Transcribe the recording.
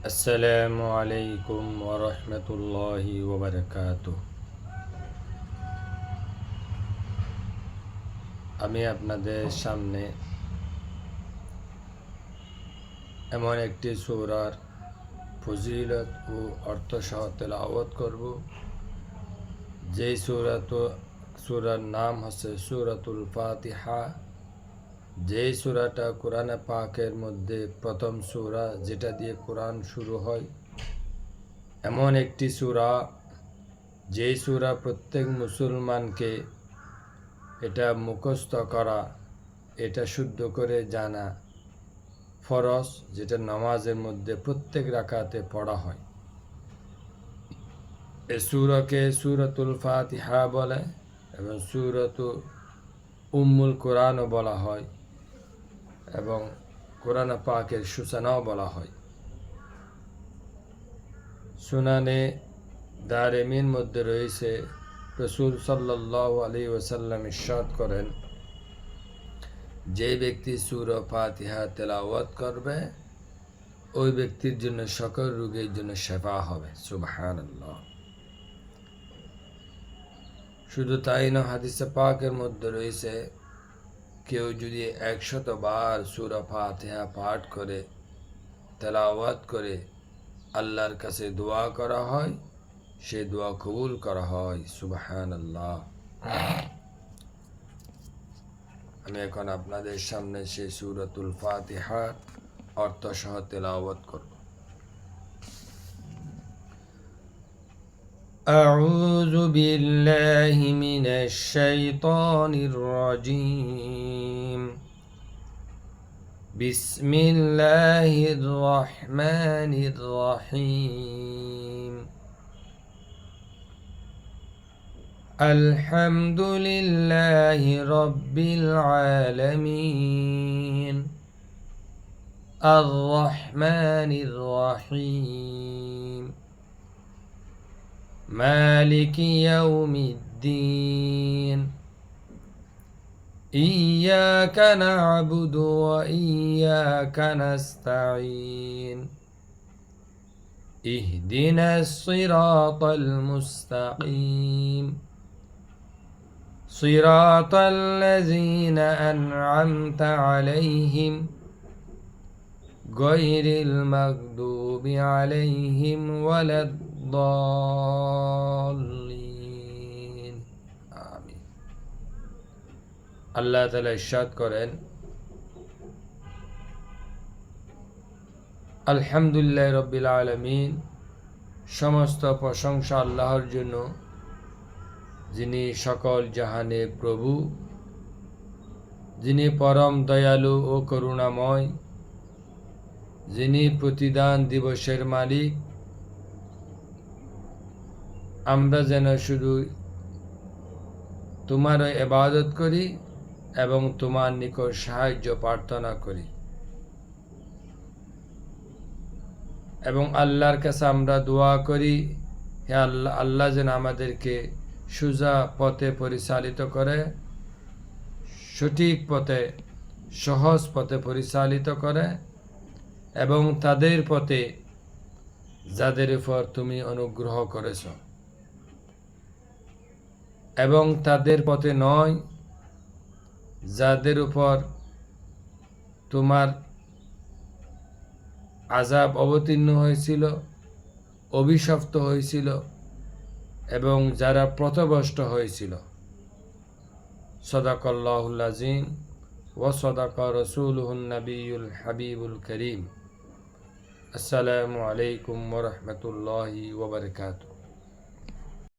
আসসালামু আলাইকুম ওয়া রাহমাতুল্লাহি ওয়া বারাকাতুহু। আমি আপনাদের সামনে এমন একটি সূরার ফজিলত ও অর্থ সহ তেলাওয়াত করব, যেই সূরার নাম হচ্ছে সূরাতুল ফাতিহা। যেই সূরাটা কোরআনে পাকের মধ্যে প্রথম সূরা, যেটা দিয়ে কোরআন শুরু হয়। এমন একটি সূরা, যেই সূরা প্রত্যেক মুসলমানকে এটা মুখস্থ করা, এটা শুদ্ধ করে জানা ফরজ, যেটা নামাজের মধ্যে প্রত্যেক রাকাতে পড়া হয়। এ সূরাকে সূরাতুল ফাতিহা বলে এবং সূরাতু উম্মুল কোরআনও বলা হয় এবং কোরআন পাকের সূচনাও বলা হয়। সুনানে দারেমির মধ্যে রয়েছে, রাসূল সাল্লাল্লাহু আলাইহি ওয়াসাল্লাম ইরশাদ করেন, যে ব্যক্তি সূরা ফাতিহা তেলাওয়াত করবে, ওই ব্যক্তির জন্য সকল রোগের জন্য শেফা হবে। সুবহানাল্লাহ। শুধু তাই না, হাদিসে পাকের মধ্যে রয়েছে, কেউ যদি 100 বার সূরা ফাতিহা পাঠ করে, তেলাওয়াত করে আল্লাহর কাছে দোয়া করা হয়, সে দোয়া কবুল করা হয়। সুবহানাল্লাহ। আমি এখন আপনাদের সামনে সেই সূরাতুল ফাতিহার অর্থ সহ তেলাওয়াত করব। أعوذ بالله من الشيطان الرجيم. بسم الله الرحمن الرحيم. الحمد لله رب العالمين. الرحمن الرحيم. مالك يوم الدين. إياك نعبد وإياك نستعين. اهدنا الصراط المستقيم. صراط الذين أنعمت عليهم غير المغضوب عليهم ولا الضالين. آمين. আল্লাহ তাআলা ইরশাদ করেন, আলহামদুলিল্লাহ রাব্বিল আলামিন। সমস্ত প্রশংসা আল্লাহর জন্য, যিনি সকল জাহানের প্রভু, যিনি পরম দয়ালু ও করুণাময়, যিনি প্রতিদান দিবসের মালিক। আমরা যেন শুধু তোমার ইবাদত করি এবং তোমার নিকট সাহায্য প্রার্থনা করি, এবং আল্লাহর কাছে আমরা দোয়া করি, হে আল্লাহ, আল্লাহ যেন আমাদেরকে সোজা পথে পরিচালিত করে, সঠিক পথে, সহজ পথে পরিচালিত করে, এবং তাদের পথে যাদের উপর তুমি অনুগ্রহ করেছ, এবং তাদের পথে নয় যাদের উপর তোমার আযাব অবতীর্ণ হয়েছিল, অভিশপ্ত হয়েছিল, এবং যারা পথভ্রষ্ট হয়েছিল। সাদাকাল্লাহুল আযীম ওয়া সাদাকা রাসূলুহুন নবিয়্যুল হাবিবুল কারীম। আসসালামু আলাইকুম ওয়া রাহমাতুল্লাহি ওয়া বারাকাতুহু।